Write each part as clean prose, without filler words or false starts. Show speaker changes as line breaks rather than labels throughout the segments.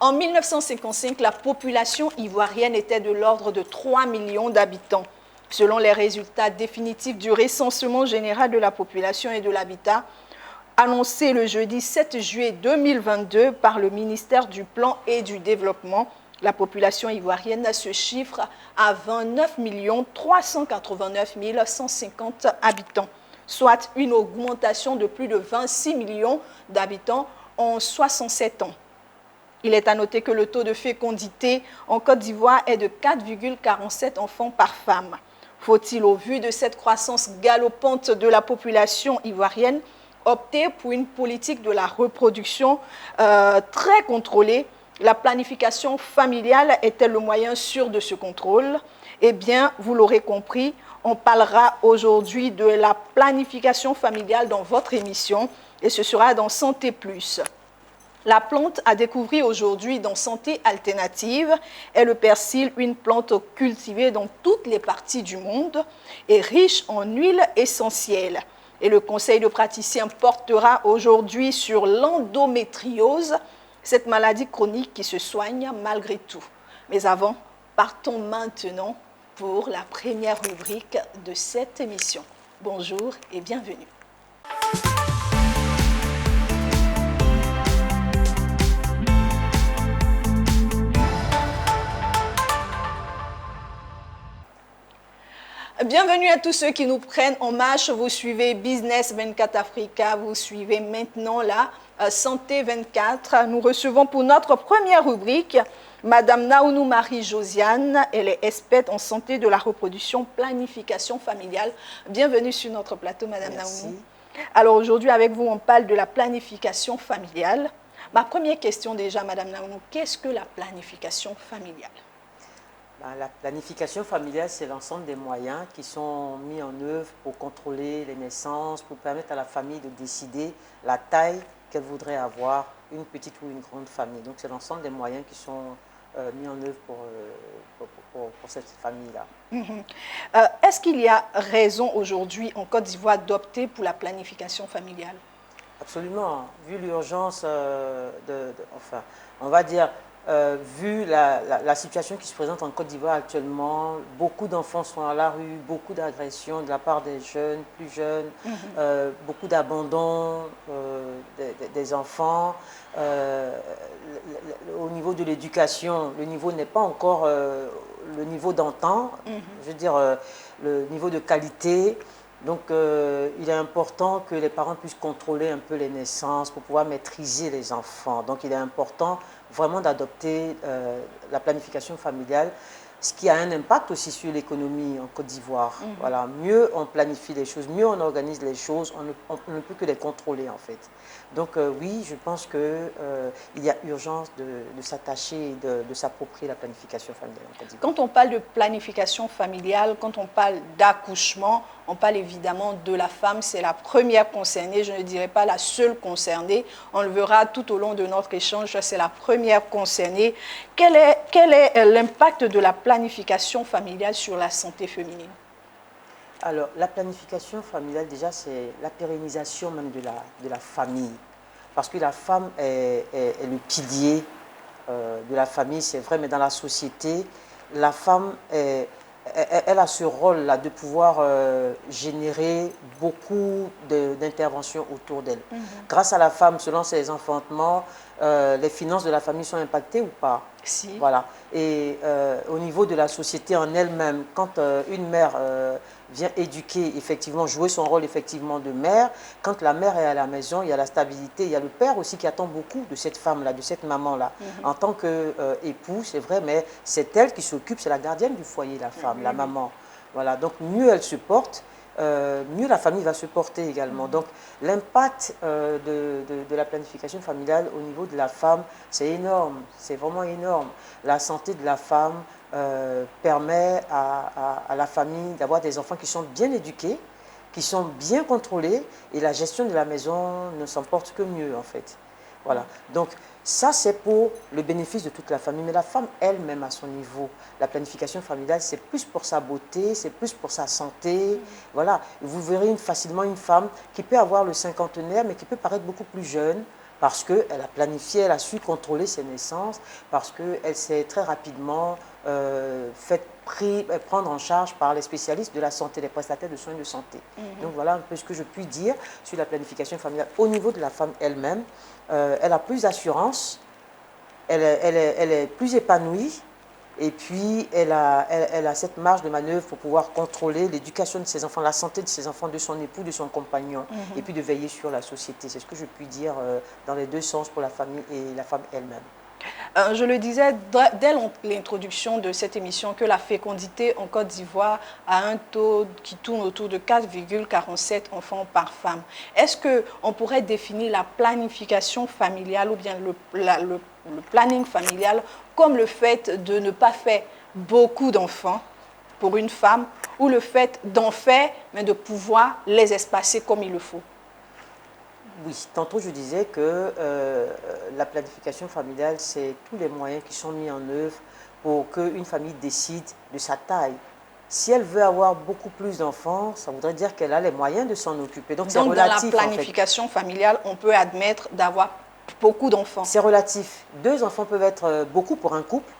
En 1955, la population ivoirienne était de l'ordre de 3 millions d'habitants. Selon les résultats définitifs du recensement général de la population et de l'habitat, annoncé le jeudi 7 juillet 2022 par le ministère du Plan et du Développement, la population ivoirienne se chiffre à 29 389 150 habitants, soit une augmentation de plus de 26 millions d'habitants en 67 ans. Il est à noter que le taux de fécondité en Côte d'Ivoire est de 4,47 enfants par femme. Faut-il, au vu de cette croissance galopante de la population ivoirienne, opter pour une politique de la reproduction très contrôlée? La planification familiale est-elle le moyen sûr de ce contrôle? Eh bien, vous l'aurez compris, on parlera aujourd'hui de la planification familiale dans votre émission et ce sera dans Santé Plus. La plante à découvrir aujourd'hui dans Santé Alternative est le persil, une plante cultivée dans toutes les parties du monde et riche en huiles essentielles. Et le conseil de praticien portera aujourd'hui sur l'endométriose, cette maladie chronique qui se soigne malgré tout. Mais avant, partons maintenant pour la première rubrique de cette émission. Bonjour et bienvenue. Bienvenue à tous ceux qui nous prennent en marche. Vous suivez Business 24 Africa, vous suivez maintenant la Santé 24. Nous recevons pour notre première rubrique Madame Naounou Marie-Josiane. Elle est experte en santé de la reproduction, planification familiale. Bienvenue sur notre plateau, Madame Naounou. Alors aujourd'hui, avec vous, on parle de la planification familiale. Ma première question déjà, Madame Naounou, qu'est-ce que la planification familiale?
La planification familiale, c'est l'ensemble des moyens qui sont mis en œuvre pour contrôler les naissances, pour permettre à la famille de décider la taille qu'elle voudrait avoir, une petite ou une grande famille. Donc, c'est l'ensemble des moyens qui sont mis en œuvre pour cette famille-là.
Est-ce qu'il y a raison aujourd'hui en Côte d'Ivoire d'opter pour la planification familiale?
Absolument. Vu l'urgence, enfin, on va dire, vu la situation qui se présente en Côte d'Ivoire actuellement, beaucoup d'enfants sont à la rue, beaucoup d'agressions de la part des jeunes, plus jeunes, beaucoup d'abandon des enfants. Au niveau de l'éducation, le niveau n'est pas encore le niveau d'antan, je veux dire le niveau de qualité. Donc, il est important que les parents puissent contrôler un peu les naissances pour pouvoir maîtriser les enfants. Donc, il est important vraiment d'adopter la planification familiale, ce qui a un impact aussi sur l'économie en Côte d'Ivoire. Voilà, mieux on planifie les choses, mieux on organise les choses, on ne peut que les contrôler en fait. Donc oui, je pense qu'il y a urgence de s'attacher et de s'approprier la planification familiale en Côte d'Ivoire.
Quand on parle de planification familiale, quand on parle d'accouchement, on parle évidemment de la femme, c'est la première concernée, je ne dirais pas la seule concernée. On le verra tout au long de notre échange, c'est la première concernée. Quel est l'impact de la planification familiale sur la santé féminine?
Alors, la planification familiale, déjà, c'est la pérennisation même de la famille. Parce que la femme est le pilier de la famille, c'est vrai, mais dans la société, la femme elle a ce rôle-là de pouvoir générer beaucoup d'interventions autour d'elle. Grâce à la femme, selon ses enfantements, les finances de la famille sont impactées ou pas?
Si.
Voilà. Et au niveau de la société en elle-même, quand une mère vient éduquer, effectivement, jouer son rôle effectivement de mère, quand la mère est à la maison, il y a la stabilité, il y a le père aussi qui attend beaucoup de cette femme-là, de cette maman-là. En tant qu'époux, c'est vrai, mais c'est elle qui s'occupe, c'est la gardienne du foyer, la femme, la maman. Voilà, donc mieux elle se porte, mieux la famille va se porter également. Donc l'impact de la planification familiale au niveau de la femme, c'est énorme, c'est vraiment énorme. La santé de la femme permet à la famille d'avoir des enfants qui sont bien éduqués, qui sont bien contrôlés, et la gestion de la maison ne s'en porte que mieux en fait. Voilà. Donc ça, c'est pour le bénéfice de toute la famille. Mais la femme elle-même, à son niveau, la planification familiale, c'est plus pour sa beauté, c'est plus pour sa santé. Voilà. Vous verrez facilement une femme qui peut avoir le cinquantenaire, mais qui peut paraître beaucoup plus jeune. parce qu'elle a planifié, elle a su contrôler ses naissances, parce qu'elle s'est très rapidement prendre en charge par les spécialistes de la santé, les prestataires de soins de santé. Donc voilà un peu ce que je puis dire sur la planification familiale. Au niveau de la femme elle-même, elle a plus d'assurance, elle est plus épanouie, et puis elle a cette marge de manœuvre pour pouvoir contrôler l'éducation de ses enfants, la santé de ses enfants, de son époux, de son compagnon, et puis de veiller sur la société. C'est ce que je puis dire dans les deux sens pour la famille et la femme elle-même.
Je le disais dès l'introduction de cette émission que la fécondité en Côte d'Ivoire a un taux qui tourne autour de 4,47 enfants par femme. Est-ce qu'on pourrait définir la planification familiale ou bien le planning familial comme le fait de ne pas faire beaucoup d'enfants pour une femme ou le fait d'en faire mais de pouvoir les espacer comme il le faut?
Oui, tantôt je disais que la planification familiale, c'est tous les moyens qui sont mis en œuvre pour qu'une famille décide de sa taille. Si elle veut avoir beaucoup plus d'enfants, ça voudrait dire qu'elle a les moyens de s'en occuper. Donc c'est relatif.
Dans la planification familiale, on peut admettre d'avoir beaucoup d'enfants.
C'est relatif. 2 enfants peuvent être beaucoup pour un couple.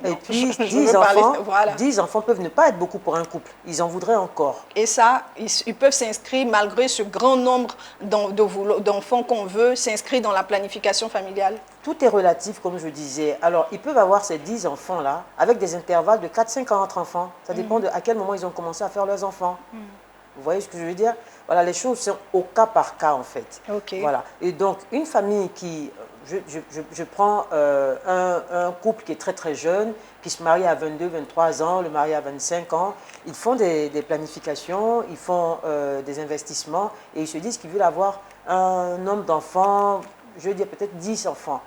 Non,
et puis 10 enfants peuvent ne pas être beaucoup pour un couple. Ils en voudraient encore.
Et ça, ils peuvent s'inscrire, malgré ce grand nombre d'enfants qu'on veut, s'inscrire dans la planification familiale.
Tout est relatif, comme je disais. Alors, ils peuvent avoir ces 10 enfants-là, avec des intervalles de 4-5 ans entre enfants. Ça dépend de à quel moment ils ont commencé à faire leurs enfants. Vous voyez ce que je veux dire? Voilà, les choses sont au cas par cas, en fait.
Okay.
Voilà. Et donc, une famille qui... Je prends un couple qui est très très jeune, qui se marie à 22, 23 ans, le mari à 25 ans. Ils font des planifications, ils font des investissements et ils se disent qu'ils veulent avoir un nombre d'enfants, je veux dire peut-être 10 enfants.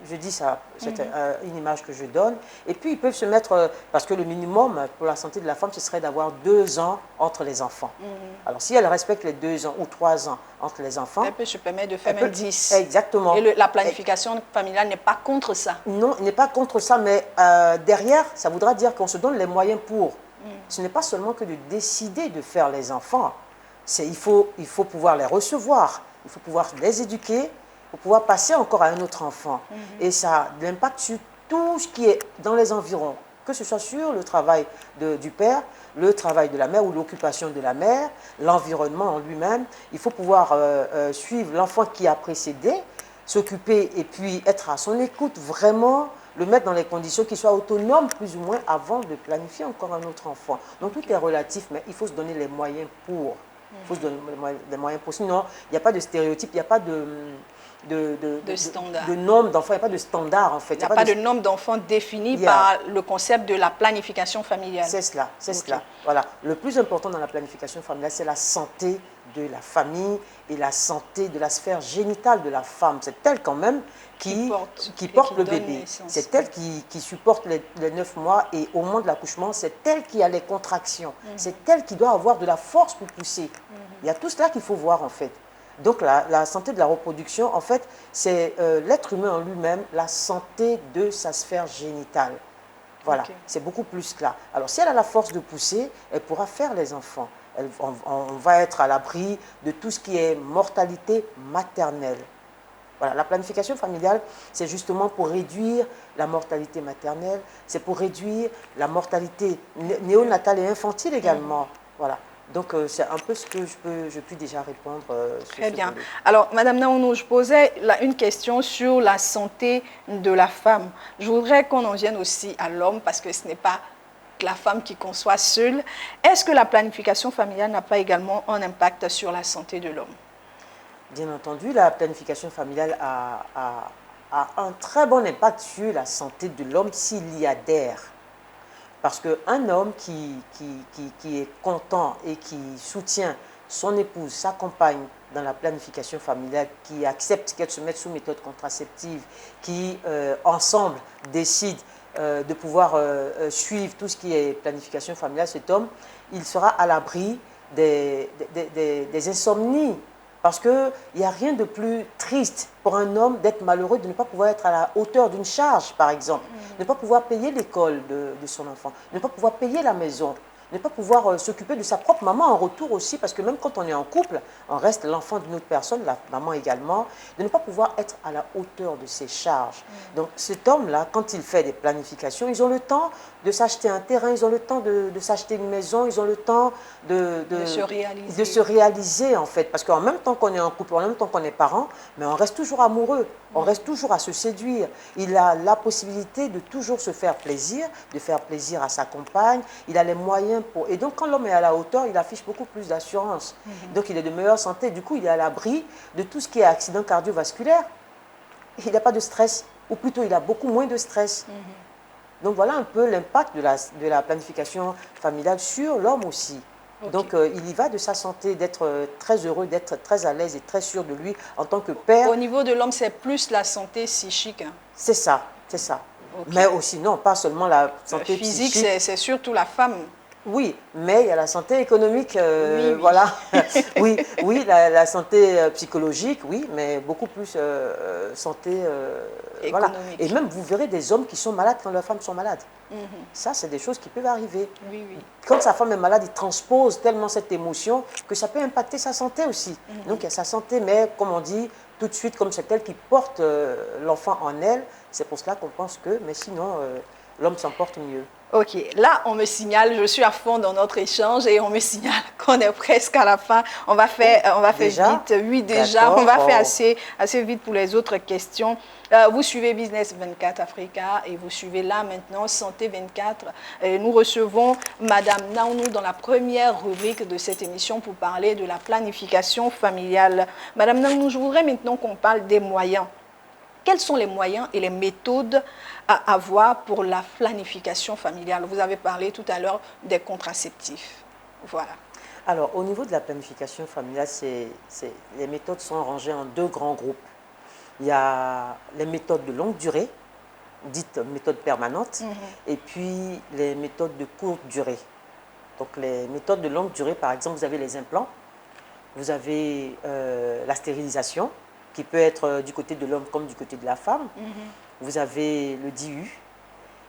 Je dis ça, c'est une image que je donne. Et puis, ils peuvent se mettre, parce que le minimum pour la santé de la femme, ce serait d'avoir 2 ans entre les enfants. Alors, si elle respecte les 2 ans ou 3 ans entre les enfants...
Elle peut se permettre de faire même 10.
Exactement.
Et la planification familiale n'est pas contre ça.
Non, n'est pas contre ça, mais derrière, ça voudra dire qu'on se donne les moyens pour. Ce n'est pas seulement que de décider de faire les enfants. Il faut pouvoir les recevoir, il faut pouvoir les éduquer, pour pouvoir passer encore à un autre enfant. Et ça a de l'impact sur tout ce qui est dans les environs, que ce soit sur le travail du père, le travail de la mère ou l'occupation de la mère, l'environnement en lui-même. Il faut pouvoir suivre l'enfant qui a précédé, s'occuper et puis être à son écoute, vraiment le mettre dans les conditions qu'il soit autonome plus ou moins avant de planifier encore un autre enfant. Donc tout est relatif, mais il faut se donner les moyens pour. Il faut se donner les moyens pour. Sinon, il n'y a pas de stéréotype, il n'y a pas de normes d'enfants, il n'y a pas de standard en fait.
Il n'y a pas de normes d'enfants définies par le concept de la planification familiale.
C'est cela, c'est cela. Voilà. Le plus important dans la planification familiale, c'est la santé de la famille et la santé de la sphère génitale de la femme. C'est elle quand même qui porte le bébé. C'est elle qui supporte les 9 mois et au moment de l'accouchement, c'est elle qui a les contractions. C'est elle qui doit avoir de la force pour pousser. Il y a tout cela qu'il faut voir en fait. Donc la santé de la reproduction, en fait, c'est l'être humain en lui-même, la santé de sa sphère génitale. Voilà, c'est beaucoup plus que là. Alors si elle a la force de pousser, elle pourra faire les enfants. On va être à l'abri de tout ce qui est mortalité maternelle. Voilà, la planification familiale, c'est justement pour réduire la mortalité maternelle, c'est pour réduire la mortalité néonatale et infantile également. Voilà. Donc, c'est un peu ce que je puis déjà répondre sur
Très bien.
volet.
Alors, Madame Naounou, je posais une question sur la santé de la femme. Je voudrais qu'on en vienne aussi à l'homme, parce que ce n'est pas la femme qui conçoit seule. Est-ce que la planification familiale n'a pas également un impact sur la santé de l'homme?
Bien entendu, la planification familiale a un très bon impact sur la santé de l'homme s'il y adhère. Parce qu'un homme qui est content et qui soutient son épouse, sa compagne dans la planification familiale, qui accepte qu'elle se mette sous méthode contraceptive, qui ensemble décide de pouvoir suivre tout ce qui est planification familiale, cet homme, il sera à l'abri des insomnies. Parce qu'il n'y a rien de plus triste pour un homme d'être malheureux, de ne pas pouvoir être à la hauteur d'une charge, par exemple. Ne pas pouvoir payer l'école de son enfant, ne pas pouvoir payer la maison. ne pas pouvoir s'occuper de sa propre maman en retour aussi, parce que même quand on est en couple, on reste l'enfant d'une autre personne, la maman également, de ne pas pouvoir être à la hauteur de ses charges. Donc cet homme-là, quand il fait des planifications, ils ont le temps de s'acheter un terrain, ils ont le temps de s'acheter une maison, ils ont le temps de se réaliser en fait. Parce qu'en même temps qu'on est en couple, en même temps qu'on est parents, mais on reste toujours amoureux, on reste toujours à se séduire. Il a la possibilité de toujours se faire plaisir, de faire plaisir à sa compagne, il a les moyens pour... Et donc quand l'homme est à la hauteur, il affiche beaucoup plus d'assurance. Donc il est de meilleure santé, du coup il est à l'abri de tout ce qui est accident cardiovasculaire. Il n'a pas de stress, ou plutôt il a beaucoup moins de stress. Donc voilà un peu l'impact de la planification familiale sur l'homme aussi. Okay. Donc il y va de sa santé, d'être très heureux, d'être très à l'aise et très sûr de lui en tant que père.
Au niveau de l'homme, c'est plus la santé psychique. Hein.
C'est ça, c'est ça. Okay. Mais aussi, non, pas seulement la santé
physique,
psychique.
C'est surtout la femme.
Oui, mais il y a la santé économique,
oui.
voilà. oui, la santé psychologique, oui, mais beaucoup plus santé économique. Voilà. Et même, vous verrez des hommes qui sont malades quand leurs femmes sont malades. Ça, c'est des choses qui peuvent arriver.
Oui.
Quand sa femme est malade, il transpose tellement cette émotion que ça peut impacter sa santé aussi. Donc, il y a sa santé, mais comme on dit, tout de suite, comme c'est elle qui porte l'enfant en elle, c'est pour cela qu'on pense que, mais sinon, l'homme s'en porte mieux.
Ok, là on me signale, je suis à fond dans notre échange et on me signale qu'on est presque à la fin. On va faire vite, oui déjà, on va faire assez vite pour les autres questions. Vous suivez Business 24 Africa et vous suivez là maintenant Santé 24. Et nous recevons Madame Naounou dans la première rubrique de cette émission pour parler de la planification familiale. Madame Naounou, je voudrais maintenant qu'on parle des moyens. Quels sont les moyens et les méthodes à avoir pour la planification familiale? Vous avez parlé tout à l'heure des contraceptifs. Voilà.
Alors, au niveau de la planification familiale, les méthodes sont rangées en deux grands groupes. Il y a les méthodes de longue durée, dites méthodes permanentes, et puis les méthodes de courte durée. Donc, les méthodes de longue durée, par exemple, vous avez les implants, vous avez la stérilisation, qui peut être du côté de l'homme comme du côté de la femme. Vous avez le DIU.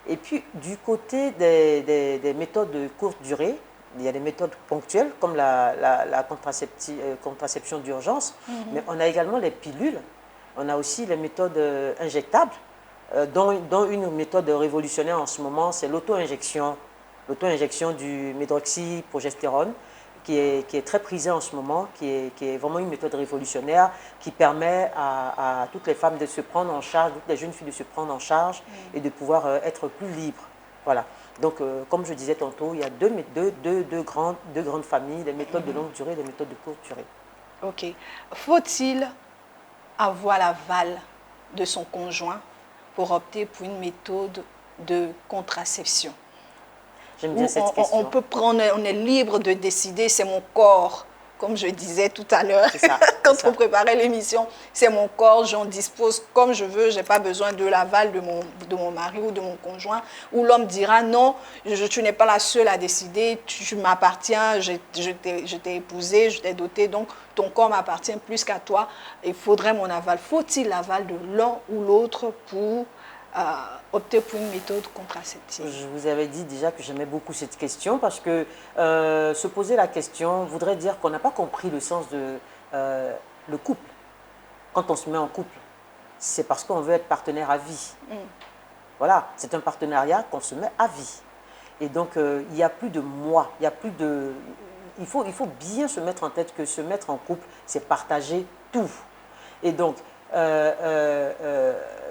Et puis, du côté des méthodes de courte durée, il y a des méthodes ponctuelles, comme la contraception d'urgence, mais on a également les pilules. On a aussi les méthodes injectables, dont une méthode révolutionnaire en ce moment, c'est l'auto-injection. L'auto-injection du médroxyprogestérone, qui est très prisée en ce moment, qui est vraiment une méthode révolutionnaire qui permet à toutes les femmes de se prendre en charge, toutes les jeunes filles de se prendre en charge et de pouvoir être plus libres. Voilà. Donc, comme je disais tantôt, il y a deux grandes familles, les méthodes de longue durée et les méthodes de courte durée.
Ok. Faut-il avoir l'aval de son conjoint pour opter pour une méthode de contraception?
J'aime bien cette question.
On peut prendre, on est libre de décider, c'est mon corps, comme je disais tout à l'heure, quand on préparait l'émission, c'est mon corps, j'en dispose comme je veux, je n'ai pas besoin de l'aval de mon mari ou de mon conjoint, où l'homme dira non, tu n'es pas la seule à décider, tu m'appartiens, je t'ai épousé, je t'ai doté, donc ton corps m'appartient plus qu'à toi, il faudrait mon aval. Faut-il l'aval de l'un ou l'autre pour opter pour une méthode contraceptive?
Je vous avais dit déjà que j'aimais beaucoup cette question parce que se poser la question voudrait dire qu'on n'a pas compris le sens de le couple. Quand on se met en couple, c'est parce qu'on veut être partenaire à vie. Voilà, c'est un partenariat qu'on se met à vie. Et donc, il n'y a plus de moi, il y a plus de... Il faut bien se mettre en tête que se mettre en couple, c'est partager tout. Et donc,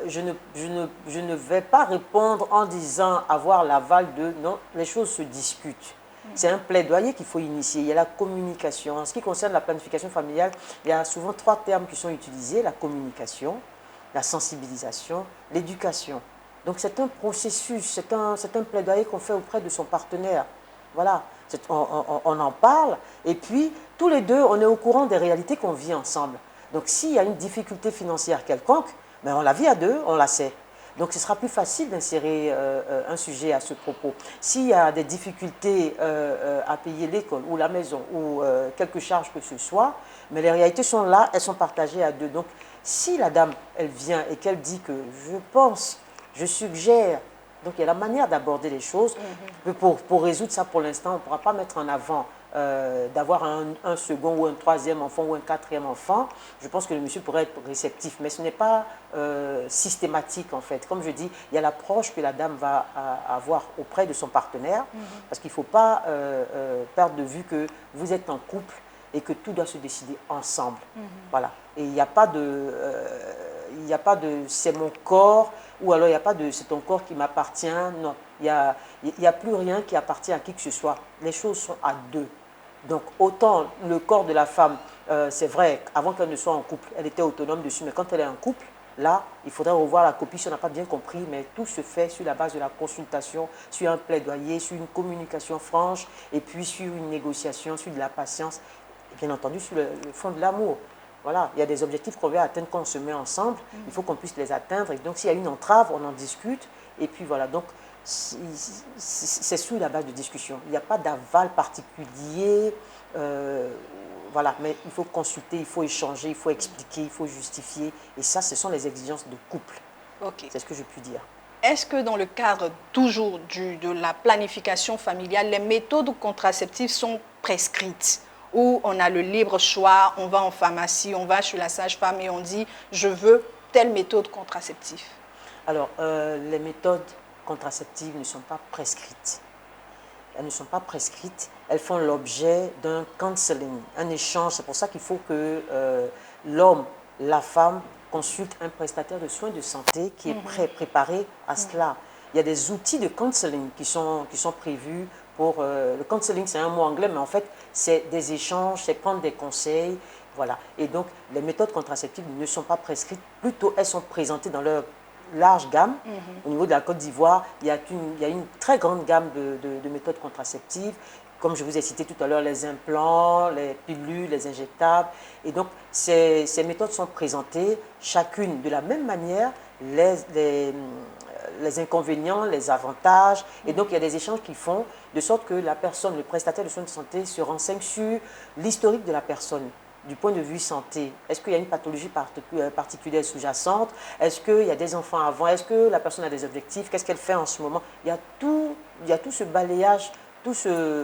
je ne vais pas répondre en disant avoir l'aval de... Non, les choses se discutent. C'est un plaidoyer qu'il faut initier. Il y a la communication. En ce qui concerne la planification familiale, il y a souvent 3 termes qui sont utilisés. La communication, la sensibilisation, l'éducation. Donc c'est un processus, c'est un plaidoyer qu'on fait auprès de son partenaire. Voilà, on en parle et puis tous les deux, on est au courant des réalités qu'on vit ensemble. Donc s'il y a une difficulté financière quelconque, ben on la vit à deux, on la sait. Donc ce sera plus facile d'insérer un sujet à ce propos. S'il y a des difficultés à payer l'école ou la maison ou quelque charge que ce soit, mais les réalités sont là, elles sont partagées à deux. Donc si la dame, elle vient et qu'elle dit que je pense, je suggère Donc il y a la manière d'aborder les choses. Pour résoudre ça, pour l'instant, on ne pourra pas mettre en avant d'avoir un second ou un troisième enfant ou un quatrième enfant. Je pense que le monsieur pourrait être réceptif, mais ce n'est pas systématique en fait. Comme je dis, il y a l'approche que la dame va avoir auprès de son partenaire, parce qu'il ne faut pas perdre de vue que vous êtes en couple et que tout doit se décider ensemble. Voilà. Et il n'y a pas de... il n'y a pas de c'est mon corps, ou alors il n'y a pas de c'est ton corps qui m'appartient. Non, il n'y a plus rien qui appartient à qui que ce soit. Les choses sont à deux. Donc autant le corps de la femme, c'est vrai, avant qu'elle ne soit en couple, elle était autonome dessus, mais quand elle est en couple, là, il faudrait revoir la copie si on n'a pas bien compris, mais tout se fait sur la base de la consultation, sur un plaidoyer, sur une communication franche, et puis sur une négociation, sur de la patience, et bien entendu sur le fond de l'amour. Voilà, il y a des objectifs qu'on veut atteindre quand on se met ensemble, il faut qu'on puisse les atteindre. Et donc, s'il y a une entrave, on en discute. Et puis voilà, donc c'est sur la base de discussion. Il n'y a pas d'aval particulier. Voilà, mais il faut consulter, il faut échanger, il faut expliquer, il faut justifier. Et ça, ce sont les exigences de couple.
Okay.
C'est ce que je puis dire.
Est-ce que dans le cadre toujours de la planification familiale, les méthodes contraceptives sont prescrites? Où on a le libre choix, on va en pharmacie, on va chez la sage-femme et on dit « je veux telle méthode contraceptive ».
Alors, les méthodes contraceptives ne sont pas prescrites. Elles ne sont pas prescrites, elles font l'objet d'un counseling, un échange. C'est pour ça qu'il faut que l'homme, la femme consulte un prestataire de soins de santé qui est préparé à cela. Il y a des outils de counseling qui sont prévus. Le counseling, c'est un mot anglais, mais en fait, c'est des échanges, c'est prendre des conseils, voilà. Et donc, les méthodes contraceptives ne sont pas prescrites, plutôt elles sont présentées dans leur large gamme. Au niveau de la Côte d'Ivoire, il y a une très grande gamme de méthodes contraceptives, comme je vous ai cité tout à l'heure, les implants, les pilules, les injectables. Et donc, ces méthodes sont présentées, chacune de la même manière, les inconvénients, les avantages. Et donc, il y a des échanges qui font de sorte que la personne, le prestataire de soins de santé, se renseigne sur l'historique de la personne, du point de vue santé. Est-ce qu'il y a une pathologie particulière sous-jacente? Est-ce qu'il y a des enfants avant? Est-ce que la personne a des objectifs? Qu'est-ce qu'elle fait en ce moment? Il y a tout ce balayage,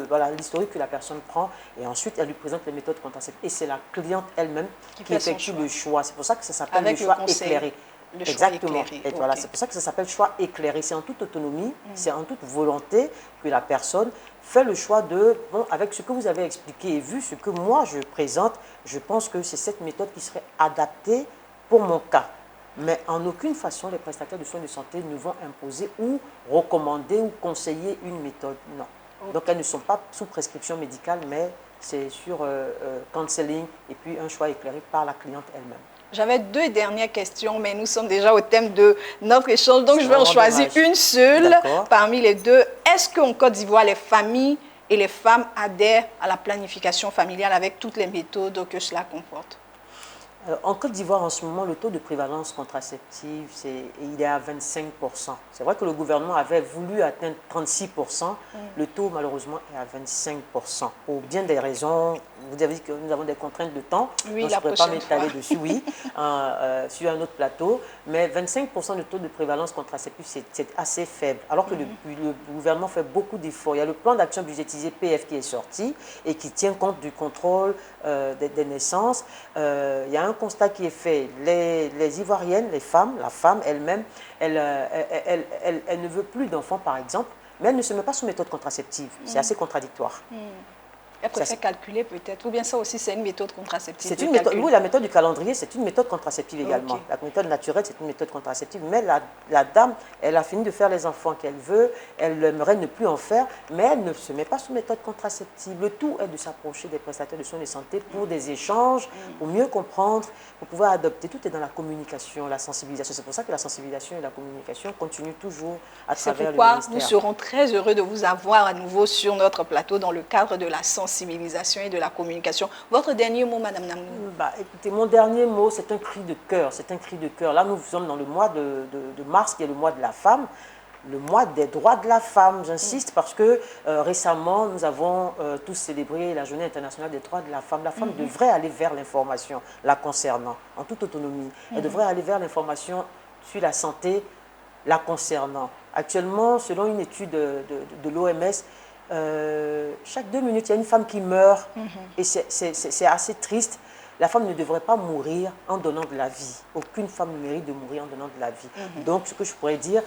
voilà, l'historique que la personne prend, et ensuite elle lui présente les méthodes contraceptives. Et c'est la cliente elle-même qui effectue le choix. C'est pour ça que ça s'appelle le choix éclairé. Exactement. Et voilà, okay. C'est pour ça que ça s'appelle choix éclairé. C'est en toute autonomie, c'est en toute volonté que la personne fait le choix de, bon, avec ce que vous avez expliqué et vu ce que moi je présente, je pense que c'est cette méthode qui serait adaptée pour mon cas. Mais en aucune façon, les prestataires de soins de santé ne vont imposer ou recommander ou conseiller une méthode. Non. Okay. Donc, elles ne sont pas sous prescription médicale, mais c'est sur counseling et puis un choix éclairé par la cliente elle-même.
J'avais deux dernières questions, mais nous sommes déjà au thème de notre échange, donc je vais en choisir une seule parmi les deux. Est-ce qu'en Côte d'Ivoire, les familles et les femmes adhèrent à la planification familiale avec toutes les méthodes que cela comporte?
En Côte d'Ivoire, en ce moment, le taux de prévalence contraceptive, il est à 25%. C'est vrai que le gouvernement avait voulu atteindre 36%. Le taux, malheureusement, est à 25%. Pour bien des raisons, vous avez dit que nous avons des contraintes de temps,
oui,
donc je ne pourrais pas m'étaler dessus, oui, sur un autre plateau. Mais 25% de taux de prévalence contraceptive, c'est assez faible. Alors que le gouvernement fait beaucoup d'efforts. Il y a le plan d'action budgétisé PF qui est sorti et qui tient compte du contrôle des naissances. Il y a un constat qui est fait. Les Ivoiriennes, les femmes, la femme elle-même, elle ne veut plus d'enfants, par exemple, mais elle ne se met pas sous méthode contraceptive. C'est assez contradictoire.
Elle préfère calculer peut-être, ou bien ça aussi c'est une méthode contraceptive.
C'est une méthode, oui, la méthode du calendrier, c'est une méthode contraceptive également. La méthode naturelle, c'est une méthode contraceptive. Mais la dame, elle a fini de faire les enfants qu'elle veut, elle aimerait ne plus en faire, mais elle ne se met pas sous méthode contraceptive. Le tout est de s'approcher des prestataires de soins de santé pour des échanges, pour mieux comprendre, pour pouvoir adopter. Tout est dans la communication, la sensibilisation. C'est pour ça que la sensibilisation et la communication continuent toujours à travers le ministère.
C'est pourquoi nous serons très heureux de vous avoir à nouveau sur notre plateau dans le cadre de la sensibilisation et de la communication. Votre dernier mot, Madame Namnou?
Écoutez, mon dernier mot, c'est un cri de cœur. C'est un cri de cœur. Là, nous sommes dans le mois de mars, qui est le mois de la femme, le mois des droits de la femme. J'insiste parce que récemment, nous avons tous célébré la Journée internationale des droits de la femme. La femme devrait aller vers l'information la concernant, en toute autonomie. Elle devrait aller vers l'information sur la santé la concernant, Actuellement, selon une étude de l'OMS, chaque 2 minutes, il y a une femme qui meurt. Et c'est assez triste. La femme ne devrait pas mourir en donnant de la vie. Aucune femme ne mérite de mourir en donnant de la vie. Donc, ce que je pourrais dire,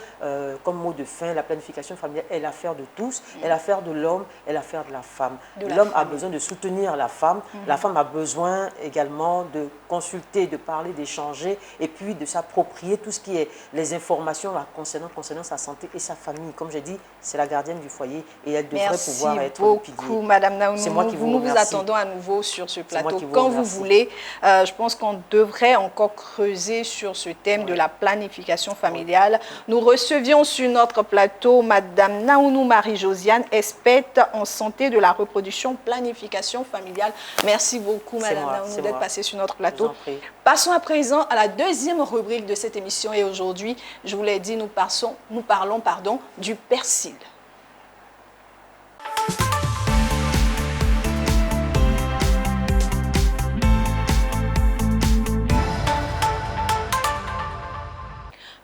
comme mot de fin, la planification familiale est l'affaire de tous, est l'affaire de l'homme, est l'affaire de la femme. L'homme a besoin de soutenir la femme a besoin également de consulter, de parler, d'échanger, et puis de s'approprier tout ce qui est les informations concernant sa santé et sa famille. Comme j'ai dit, c'est la gardienne du foyer et elle devrait pouvoir être le pilier.
Merci beaucoup, Madame Naounou.
C'est moi qui
Nous vous attendons à nouveau sur ce plateau quand vous voulez. Je pense qu'on devrait encore creuser sur ce thème de la planification familiale. Nous recevions sur notre plateau Madame Naounou Marie-Josiane, experte en santé de la reproduction, planification familiale. Merci beaucoup, Madame Naounou, d'être passée sur notre plateau. Passons à présent à la deuxième rubrique de cette émission. Et aujourd'hui, je vous l'ai dit, nous parlons du persil.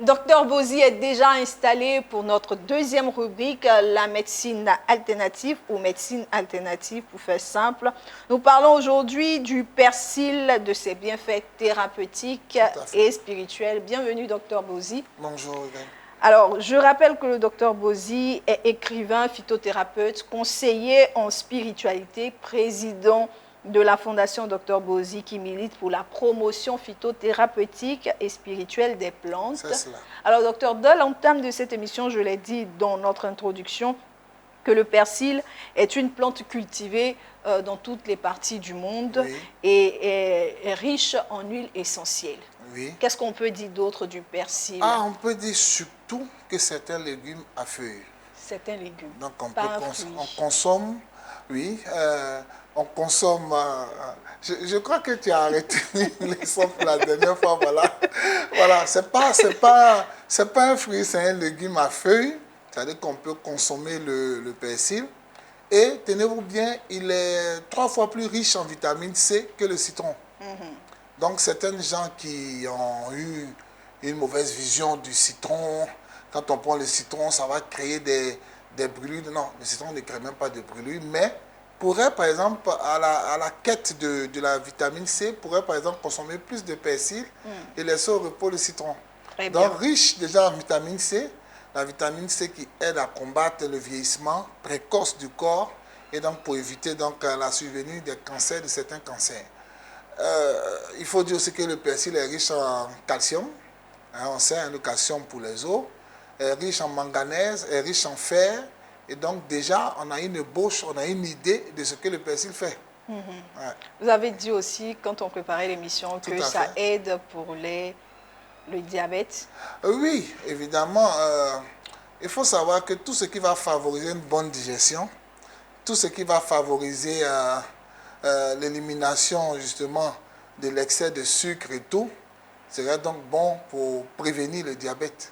Docteur Bozy est déjà installé pour notre deuxième rubrique, la médecine alternative ou médecine alternative pour faire simple. Nous parlons aujourd'hui du persil, de ses bienfaits thérapeutiques et spirituels. Bienvenue, Docteur Bozy.
Bonjour, Hélène.
Alors, je rappelle que le docteur Bozy est écrivain, phytothérapeute, conseiller en spiritualité, président de la Fondation Dr Bozy qui milite pour la promotion phytothérapeutique et spirituelle des plantes.
C'est cela.
Alors, docteur, dès l'entame de cette émission, je l'ai dit dans notre introduction, que le persil est une plante cultivée dans toutes les parties du monde et est riche en huile essentielle.
Oui.
Qu'est-ce qu'on peut dire d'autre du persil?
On peut dire surtout que c'est un légume à feuilles.
C'est un légume.
Donc, on consomme, oui, on consomme. Je crois que tu as arrêté l'exemple la dernière fois. Voilà, c'est pas un fruit, c'est un légume à feuilles. C'est-à-dire qu'on peut consommer le persil. Et tenez-vous bien, il est 3 fois plus riche en vitamine C que le citron. Donc, certaines gens qui ont eu une mauvaise vision du citron, quand on prend le citron, ça va créer des brûlures. Non, le citron ne crée même pas de brûlures, mais pourrait, par exemple, à la quête de la vitamine C, pourrait, par exemple, consommer plus de persil et laisser au repos le citron. Donc, riche déjà en vitamine C, la vitamine C qui aide à combattre le vieillissement précoce du corps et donc pour éviter donc, la survenue des cancers, de certains cancers. Il faut dire aussi que le persil est riche en calcium. On sait, le calcium pour les os, est riche en manganèse, est riche en fer. Et donc déjà, on a une ébauche, on a une idée de ce que le persil fait.
Vous avez dit aussi, quand on préparait l'émission, que ça aide pour le diabète.
Oui, évidemment. Il faut savoir que tout ce qui va favoriser une bonne digestion, tout ce qui va favoriser l'élimination justement de l'excès de sucre et tout, serait donc bon pour prévenir le diabète.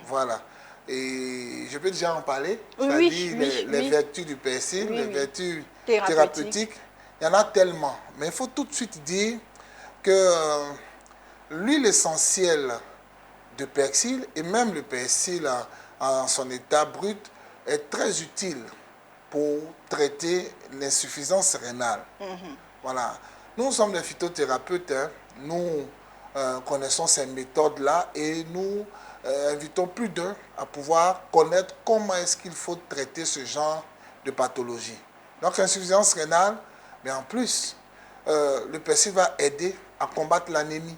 Voilà. Et je peux déjà en parler, c'est-à-dire les vertus du persil, les vertus thérapeutiques. Il y en a tellement. Mais il faut tout de suite dire que l'huile essentielle de persil, et même le persil en son état brut, est très utile pour traiter l'insuffisance rénale. Voilà. Nous sommes des phytothérapeutes, nous connaissons ces méthodes-là et nous invitons plus d'un à pouvoir connaître comment est-ce qu'il faut traiter ce genre de pathologie. Donc l'insuffisance rénale, mais en plus, le persil va aider à combattre l'anémie.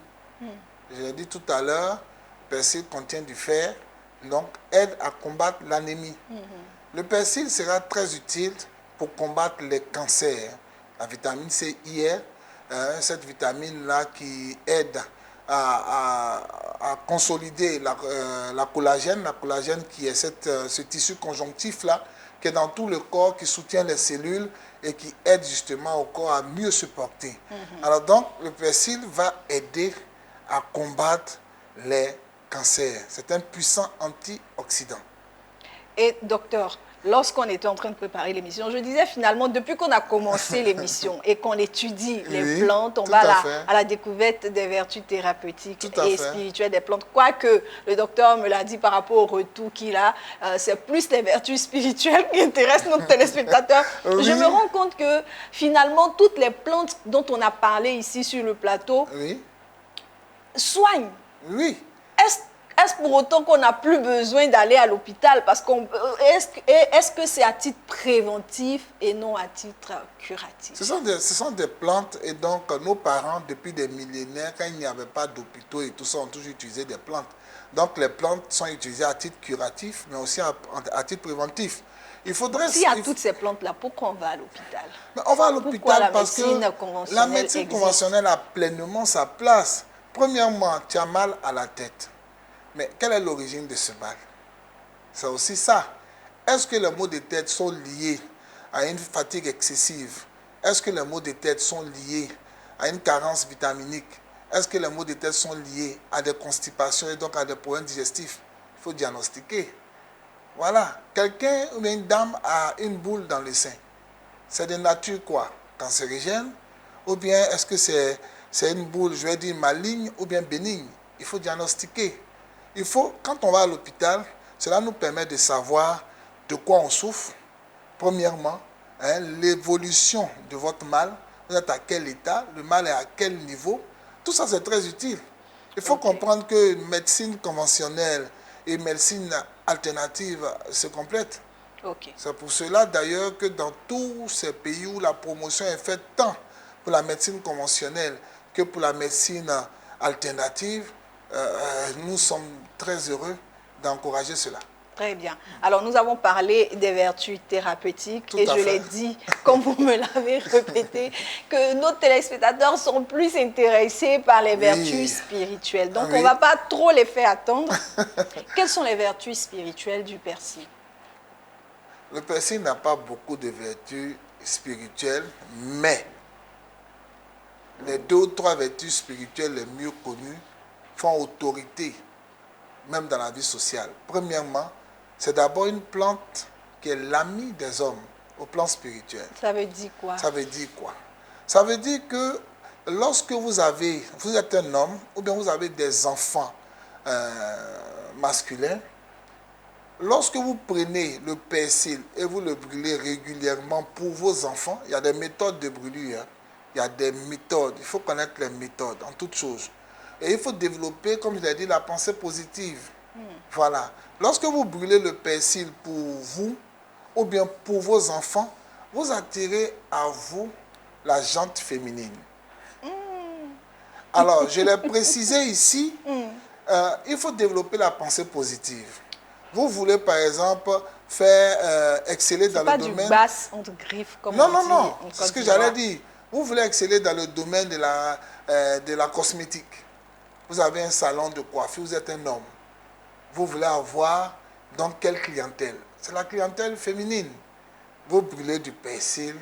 Je l'ai dit tout à l'heure, le persil contient du fer, donc aide à combattre l'anémie. Le persil sera très utile pour combattre les cancers. La vitamine C y est, cette vitamine-là qui aide à consolider la collagène qui est ce tissu conjonctif-là, qui est dans tout le corps, qui soutient les cellules et qui aide justement au corps à mieux se porter. Alors donc, le persil va aider à combattre les cancers. C'est un puissant antioxydant.
Et docteur, lorsqu'on était en train de préparer l'émission, je disais finalement, depuis qu'on a commencé l'émission et qu'on étudie les plantes, on va à la découverte des vertus thérapeutiques et spirituelles des plantes. Quoique le docteur me l'a dit par rapport au retour qu'il a, c'est plus les vertus spirituelles qui intéressent nos téléspectateurs. Oui. Je me rends compte que finalement, toutes les plantes dont on a parlé ici sur le plateau soignent.
Oui.
Est-ce pour autant qu'on n'a plus besoin d'aller à l'hôpital? Parce est-ce que c'est à titre préventif et non à titre curatif?
Ce sont des plantes et donc nos parents, depuis des millénaires, quand il n'y avait pas d'hôpitaux et tout ça, ont toujours utilisé des plantes. Donc les plantes sont utilisées à titre curatif, mais aussi à titre préventif. Il faudrait...
S'il y a toutes ces plantes-là, pourquoi on va à l'hôpital?
On va à l'hôpital parce que la médecine conventionnelle a pleinement sa place. Premièrement, tu as mal à la tête. Mais quelle est l'origine de ce mal? C'est aussi ça. Est-ce que les maux de tête sont liés à une fatigue excessive? Est-ce que les maux de tête sont liés à une carence vitaminique? Est-ce que les maux de tête sont liés à des constipations et donc à des problèmes digestifs? Il faut diagnostiquer. Voilà. Quelqu'un ou une dame a une boule dans le sein. C'est de nature quoi? Cancérigène? Ou bien est-ce que c'est une boule, je vais dire, maligne ou bien bénigne? Il faut diagnostiquer. Il faut, quand on va à l'hôpital, cela nous permet de savoir de quoi on souffre. Premièrement, l'évolution de votre mal. Vous êtes à quel état? Le mal est à quel niveau? Tout ça, c'est très utile. Il faut comprendre que médecine conventionnelle et médecine alternative se complètent. C'est pour cela, d'ailleurs, que dans tous ces pays où la promotion est faite tant pour la médecine conventionnelle que pour la médecine alternative, nous sommes très heureux d'encourager cela.
Très bien. Alors, nous avons parlé des vertus thérapeutiques et je l'ai dit, comme vous me l'avez répété, que nos téléspectateurs sont plus intéressés par les vertus spirituelles. Donc, on ne va pas trop les faire attendre. Quelles sont les vertus spirituelles du persil?
Le persil n'a pas beaucoup de vertus spirituelles, mais les 2 ou 3 vertus spirituelles les mieux connues font autorité, même dans la vie sociale. Premièrement, c'est d'abord une plante qui est l'ami des hommes au plan spirituel.
Ça veut dire quoi?
Ça veut dire quoi? Ça veut dire que lorsque vous êtes un homme ou bien vous avez des enfants masculins, lorsque vous prenez le persil et vous le brûlez régulièrement pour vos enfants, il y a des méthodes de brûlure. Il y a des méthodes. Il faut connaître les méthodes en toutes choses. Et il faut développer, comme je l'ai dit, la pensée positive. Voilà. Lorsque vous brûlez le persil pour vous, ou bien pour vos enfants, vous attirez à vous la jante féminine. Alors, je l'ai précisé ici, il faut développer la pensée positive. Vous voulez, par exemple, faire exceller dans le domaine...
C'est pas du basse entre griffes, comme
on dit. Non, c'est ce que j'allais dire. Vous voulez exceller dans le domaine de la cosmétique. Vous avez un salon de coiffure, vous êtes un homme. Vous voulez avoir donc quelle clientèle? C'est la clientèle féminine. Vous brûlez du persil,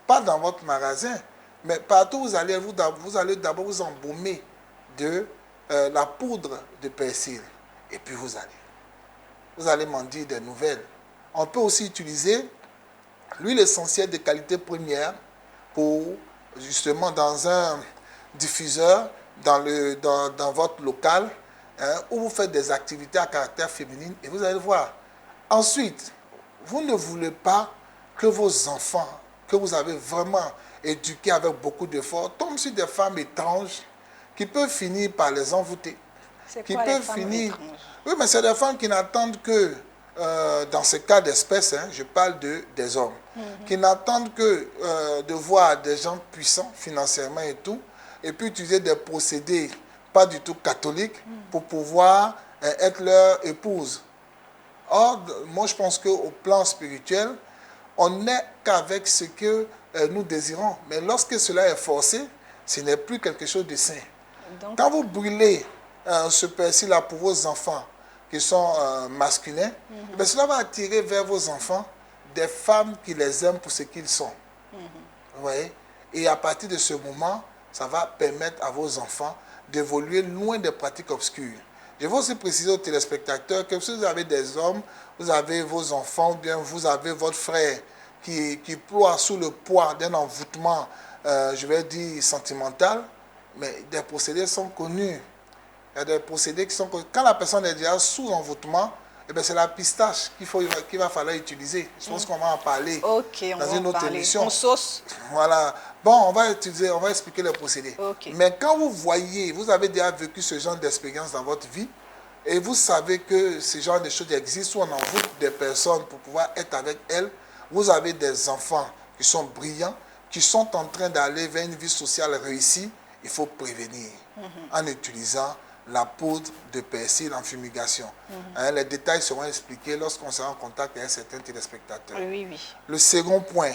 pas dans votre magasin, mais partout où vous allez d'abord vous embaumer de la poudre de persil. Et puis vous allez m'en dire des nouvelles. On peut aussi utiliser l'huile essentielle de qualité première pour justement dans un diffuseur dans votre local où vous faites des activités à caractère féminin et vous allez voir. Ensuite, vous ne voulez pas que vos enfants, que vous avez vraiment éduqués avec beaucoup d'efforts, tombent sur des femmes étranges qui peuvent finir par les envoûter.
C'est quoi les femmes étranges?
Oui, mais c'est des femmes qui n'attendent que, dans ce cas d'espèce, je parle des hommes, qui n'attendent que de voir des gens puissants financièrement et tout, et puis utiliser des procédés pas du tout catholiques pour pouvoir être leur épouse. Or, moi je pense qu'au plan spirituel, on n'est qu'avec ce que nous désirons. Mais lorsque cela est forcé, ce n'est plus quelque chose de sain. Donc, quand vous brûlez ce persil-là pour vos enfants qui sont masculins, ben cela va attirer vers vos enfants des femmes qui les aiment pour ce qu'ils sont. Vous voyez? Et à partir de ce moment, ça va permettre à vos enfants d'évoluer loin des pratiques obscures. Je veux aussi préciser aux téléspectateurs que si vous avez des hommes, vous avez vos enfants, ou bien vous avez votre frère qui ploie sous le poids d'un envoûtement, je vais dire sentimental, mais des procédés sont connus. Il y a des procédés qui sont connus. Quand la personne est déjà sous envoûtement, eh c'est la pistache qu'il va falloir utiliser. Je pense qu'on va en parler dans une autre émission.
En sauce.
Voilà. Bon, on va expliquer les procédés.
Okay.
Mais quand vous voyez, vous avez déjà vécu ce genre d'expérience dans votre vie, et vous savez que ce genre de choses existent, où on envoûte des personnes pour pouvoir être avec elles, vous avez des enfants qui sont brillants, qui sont en train d'aller vers une vie sociale réussie, il faut prévenir en utilisant la poudre de persil en fumigation. Les détails seront expliqués lorsqu'on sera en contact avec certains téléspectateurs.
Oui.
Le second point,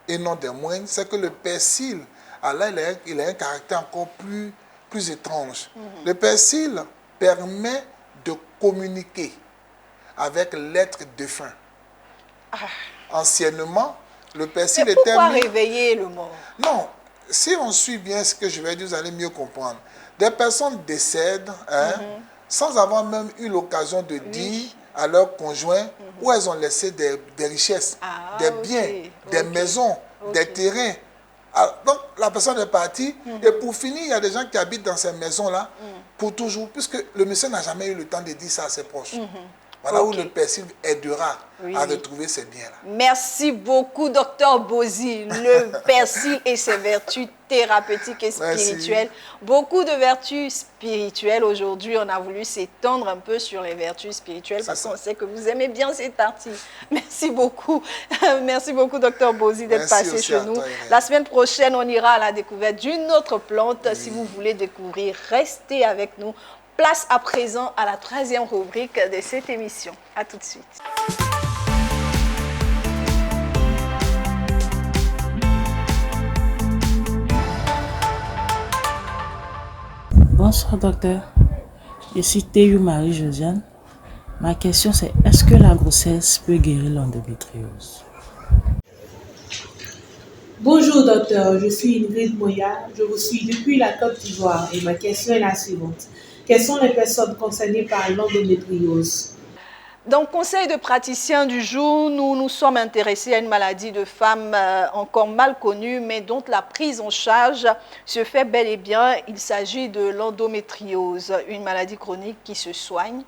et non des moindres, c'est que le persil, il a un caractère encore plus étrange. Le persil permet de communiquer avec l'être défunt. Anciennement, le persil
était... Mais pourquoi réveiller le mort?
Non, si on suit bien ce que je vais dire, vous allez mieux comprendre. Des personnes décèdent sans avoir même eu l'occasion de dire à leur conjoint où elles ont laissé des richesses, des biens, des maisons, des terrains. Alors, donc la personne est partie et pour finir, il y a des gens qui habitent dans ces maisons-là pour toujours, puisque le monsieur n'a jamais eu le temps de dire ça à ses proches. Voilà où le persil aidera à retrouver ces biens-là.
Merci beaucoup, Dr Bozy. Le persil et ses vertus thérapeutiques et spirituelles. Beaucoup de vertus spirituelles. Aujourd'hui, on a voulu s'étendre un peu sur les vertus spirituelles parce qu'on sait que vous aimez bien cette partie. Merci beaucoup. Merci beaucoup, Dr Bozy, d'être passé chez nous. La semaine prochaine, on ira à la découverte d'une autre plante. Si vous voulez découvrir, restez avec nous. Place à présent à la 3e rubrique de cette émission. À tout de suite.
Bonsoir docteur. Je suis Théou Marie-Josiane. Ma question c'est, est-ce que la grossesse peut guérir l'endométriose?
Bonjour docteur, je suis Ingrid Moya. Je vous suis depuis la Côte d'Ivoire et ma question est la suivante. Quelles sont les personnes concernées par l'endométriose?
Donc, conseil de praticien du jour, nous nous sommes intéressés à une maladie de femmes encore mal connue, mais dont la prise en charge se fait bel et bien. Il s'agit de l'endométriose, une maladie chronique qui se soigne.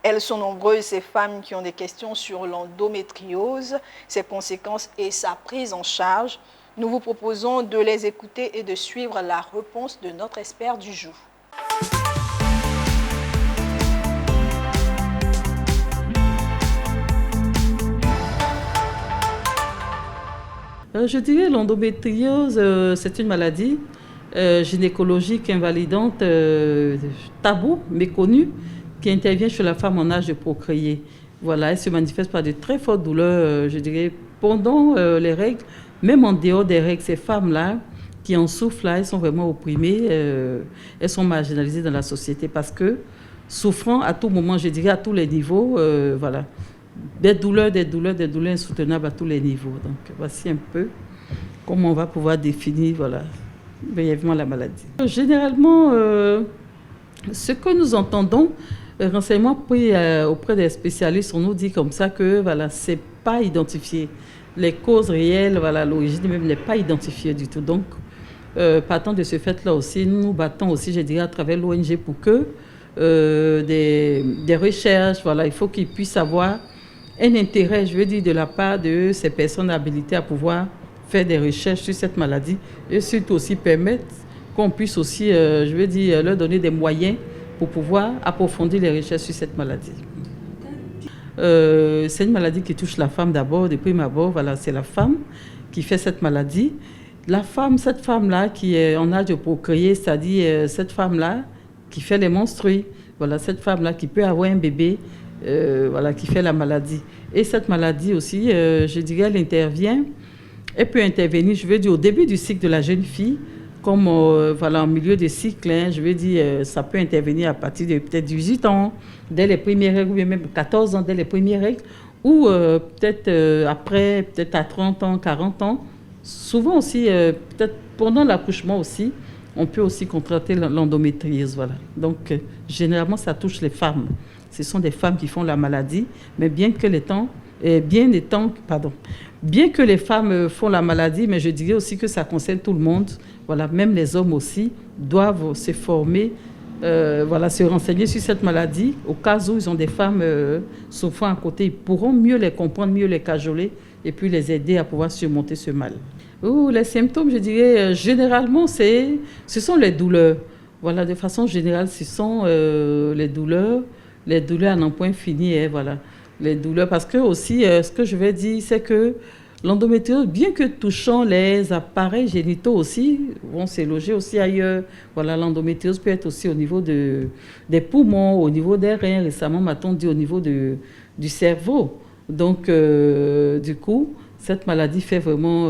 Elles sont nombreuses, ces femmes qui ont des questions sur l'endométriose, ses conséquences et sa prise en charge. Nous vous proposons de les écouter et de suivre la réponse de notre expert du jour.
Je dirais l'endométriose, c'est une maladie gynécologique invalidante, tabou, méconnue, qui intervient chez la femme en âge de procréer. Voilà, elle se manifeste par de très fortes douleurs, je dirais, pendant les règles, même en dehors des règles. Ces femmes-là qui en souffrent, là, elles sont vraiment opprimées, elles sont marginalisées dans la société parce que, souffrant à tout moment, je dirais à tous les niveaux, voilà. Des douleurs insoutenables à tous les niveaux. Donc, voici un peu comment on va pouvoir définir, voilà, brièvement la maladie. Généralement, ce que nous entendons, renseignements pris auprès des spécialistes, on nous dit comme ça que, voilà, c'est pas identifié. Les causes réelles, voilà, l'origine même n'est pas identifiée du tout. Donc, partant de ce fait-là aussi, nous nous battons aussi, je dirais, à travers l'ONG pour que des recherches, voilà, il faut qu'ils puissent avoir un intérêt, je veux dire, de la part de ces personnes habilitées à pouvoir faire des recherches sur cette maladie et surtout aussi permettre qu'on puisse aussi, je veux dire, leur donner des moyens pour pouvoir approfondir les recherches sur cette maladie. C'est une maladie qui touche la femme d'abord, de prime abord, voilà, c'est la femme qui fait cette maladie. La femme, cette femme-là qui est en âge de procréer, c'est-à-dire cette femme-là qui fait les menstrues, voilà, cette femme-là qui peut avoir un bébé, voilà, qui fait la maladie. Et cette maladie aussi, je dirais, elle peut intervenir, je veux dire, au début du cycle de la jeune fille, comme voilà, en milieu de cycle, hein, je veux dire, ça peut intervenir à partir de peut-être 18 ans, dès les premières règles, ou bien même 14 ans, dès les premières règles, ou peut-être après, peut-être à 30 ans, 40 ans. Souvent aussi, peut-être pendant l'accouchement aussi, on peut aussi contracter l'endométriose. Voilà. Donc, généralement, ça touche les femmes. Ce sont des femmes qui font la maladie, mais bien que les femmes font la maladie, mais je dirais aussi que ça concerne tout le monde. Voilà, même les hommes aussi doivent se former, se renseigner sur cette maladie. Au cas où ils ont des femmes souffrant à côté, ils pourront mieux les comprendre, mieux les cajoler et puis les aider à pouvoir surmonter ce mal. Les symptômes, je dirais, généralement, ce sont les douleurs. Voilà, de façon générale, ce sont les douleurs à n'en point finir, voilà. Les douleurs, parce que aussi, ce que je vais dire, c'est que l'endométriose, bien que touchant les appareils génitaux aussi, vont se loger aussi ailleurs. Voilà, l'endométriose peut être aussi au niveau des poumons, au niveau des reins. Récemment, m'a-t-on dit au niveau du cerveau. Donc, du coup, cette maladie fait vraiment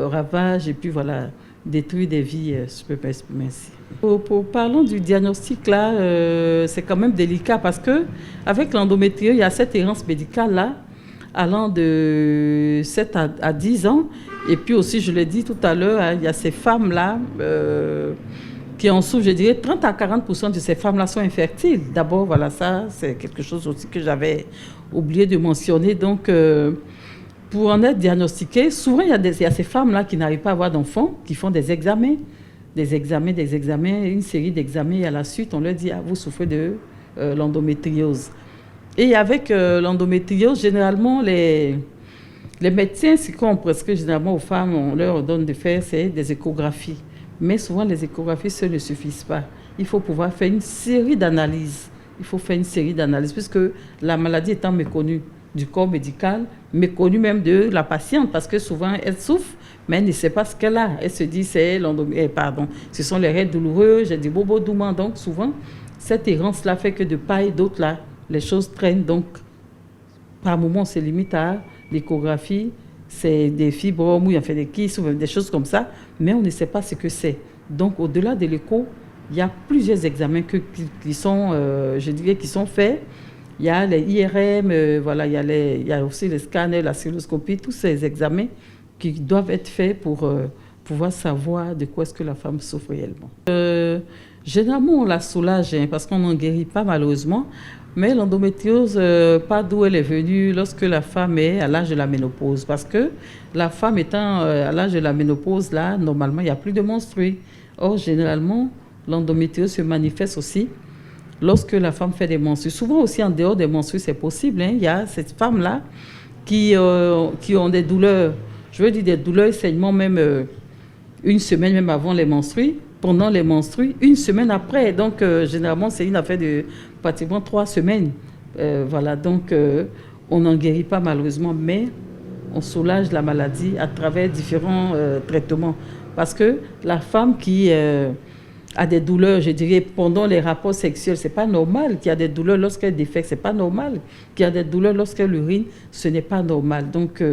ravage et puis voilà, détruit des vies, je peux pas exprimer ainsi. Parlons du diagnostic là, c'est quand même délicat parce que avec l'endométriose, il y a cette errance médicale là, allant de 7 à 10 ans. Et puis aussi, je l'ai dit tout à l'heure, hein, il y a ces femmes là qui en souffrent, je dirais 30 à 40% de ces femmes là sont infertiles. D'abord, voilà, ça c'est quelque chose aussi que j'avais oublié de mentionner. Donc, pour en être diagnostiquées, souvent il y a ces femmes là qui n'arrivent pas à avoir d'enfants, qui font des examens, une série d'examens, et à la suite, on leur dit, vous souffrez de l'endométriose. Et avec l'endométriose, généralement, les médecins, ce qu'on prescrit généralement aux femmes, on leur donne de faire, c'est des échographies. Mais souvent, les échographies, ne suffisent pas. Il faut pouvoir faire une série d'analyses. Puisque la maladie étant méconnue du corps médical, méconnue même de la patiente, parce que souvent, elle souffre, mais elle ne sait pas ce qu'elle a. Elle se dit, ce sont les règles douloureuses, j'ai des bobos doumants. Donc, souvent, cette errance-là fait que de part et d'autre, là, les choses traînent. Donc, par moment, on se limite à l'échographie, c'est des fibromes, ou il y a fait des kystes, ou des choses comme ça, mais on ne sait pas ce que c'est. Donc, au-delà de l'écho, il y a plusieurs examens qui sont faits. Il y a les IRM, il y a aussi les scanners, la cystoscopie, tous ces examens qui doivent être faits pour pouvoir savoir de quoi est-ce que la femme souffre réellement. Généralement, on la soulage parce qu'on n'en guérit pas malheureusement, mais l'endométriose, pas d'où elle est venue lorsque la femme est à l'âge de la ménopause. Parce que la femme étant à l'âge de la ménopause, là, normalement, il n'y a plus de menstrues. Or, généralement, l'endométriose se manifeste aussi lorsque la femme fait des menstrues. Souvent aussi en dehors des menstrues, c'est possible. Il y a ces femmes-là qui ont des douleurs, je veux dire des douleurs, saignements même une semaine même avant les menstrues, pendant les menstrues, une semaine après. Donc, généralement, c'est une affaire de pratiquement 3 semaines. Donc, on n'en guérit pas malheureusement, mais on soulage la maladie à travers différents traitements. Parce que la femme qui a des douleurs, je dirais, pendant les rapports sexuels, c'est pas normal. Qu'il y a des douleurs lorsqu'elle défèque, c'est pas normal. Qu'il y a des douleurs lorsqu'elle urine, ce n'est pas normal. Donc,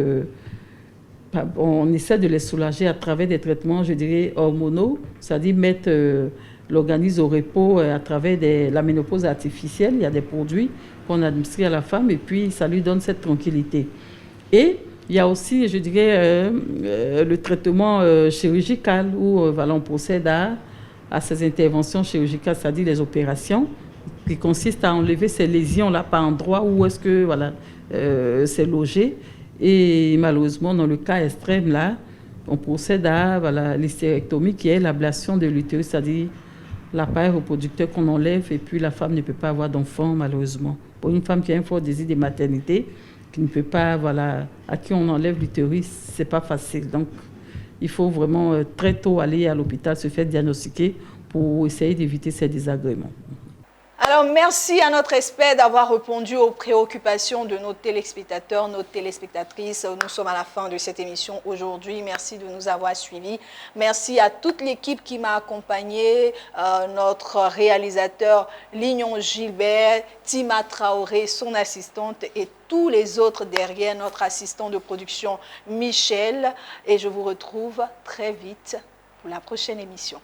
on essaie de les soulager à travers des traitements, je dirais, hormonaux, c'est-à-dire mettre l'organisme au repos à travers la ménopause artificielle. Il y a des produits qu'on administre à la femme et puis ça lui donne cette tranquillité. Et il y a aussi, je dirais, le traitement chirurgical où on procède à ces interventions chirurgicales, c'est-à-dire les opérations qui consistent à enlever ces lésions-là par endroit où est-ce que c'est logé. Et malheureusement, dans le cas extrême, là, on procède à l'hystérectomie qui est l'ablation de l'utérus, c'est-à-dire l'appareil reproducteur qu'on enlève et puis la femme ne peut pas avoir d'enfant, malheureusement. Pour une femme qui a un fort désir de maternité, qui ne peut pas, à qui on enlève l'utérus, c'est pas facile. Donc, il faut vraiment très tôt aller à l'hôpital, se faire diagnostiquer pour essayer d'éviter ces désagréments.
Alors, merci à notre expert d'avoir répondu aux préoccupations de nos téléspectateurs, nos téléspectatrices. Nous sommes à la fin de cette émission aujourd'hui. Merci de nous avoir suivis. Merci à toute l'équipe qui m'a accompagné, notre réalisateur Lignon Gilbert, Tima Traoré, son assistante et tous les autres derrière, notre assistant de production Michel. Et je vous retrouve très vite pour la prochaine émission.